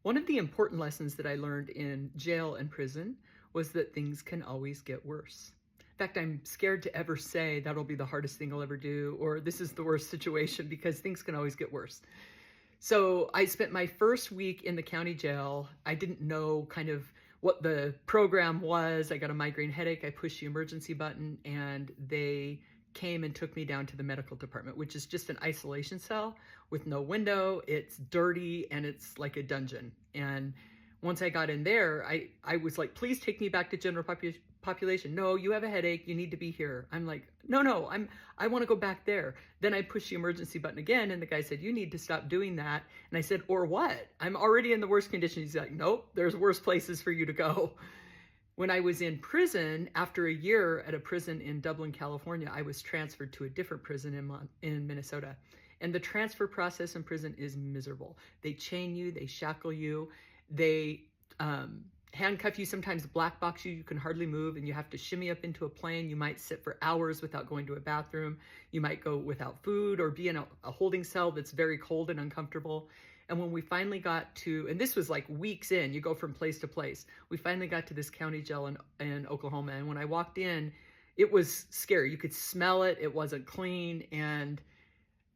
One of the important lessons that I learned in jail and prison was that things can always get worse. In fact, I'm scared to ever say that'll be the hardest thing I'll ever do, or this is the worst situation, because things can always get worse. So I spent my first week in the county jail. I didn't know kind of what the program was. I got a migraine headache. I pushed the emergency button and they came and took me down to the medical department, which is just an isolation cell with no window. It's dirty and it's like a dungeon. And once I got in there, I was like, please take me back to general population. No, you have a headache. You need to be here. I'm like, no, I want to go back there. Then I pushed the emergency button again. And the guy said, you need to stop doing that. And I said, or what? I'm already in the worst condition. He's like, nope, there's worse places for you to go. When I was in prison, after a year at a prison in Dublin, California, I was transferred to a different prison in Minnesota. And the transfer process in prison is miserable. They chain you, they shackle you, they handcuff you, sometimes black box you, you can hardly move, and you have to shimmy up into a plane. You might sit for hours without going to a bathroom. You might go without food or be in a holding cell that's very cold and uncomfortable. And when we finally got to, and this was like weeks in, you go from place to place. We finally got to this county jail in Oklahoma. And when I walked in, it was scary. You could smell it. It wasn't clean. And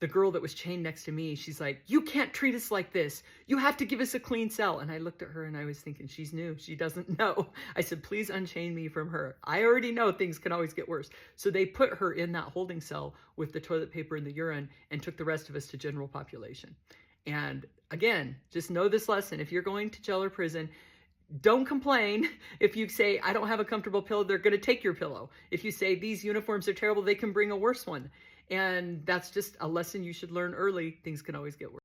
the girl that was chained next to me, she's like, you can't treat us like this. You have to give us a clean cell. And I looked at her and I was thinking, she's new. She doesn't know. I said, please unchain me from her. I already know things can always get worse. So they put her in that holding cell with the toilet paper and the urine and took the rest of us to general population. And again, just know this lesson. If you're going to jail or prison, don't complain. If you say, I don't have a comfortable pillow, they're going to take your pillow. If you say, these uniforms are terrible, they can bring a worse one. And that's just a lesson you should learn early. Things can always get worse.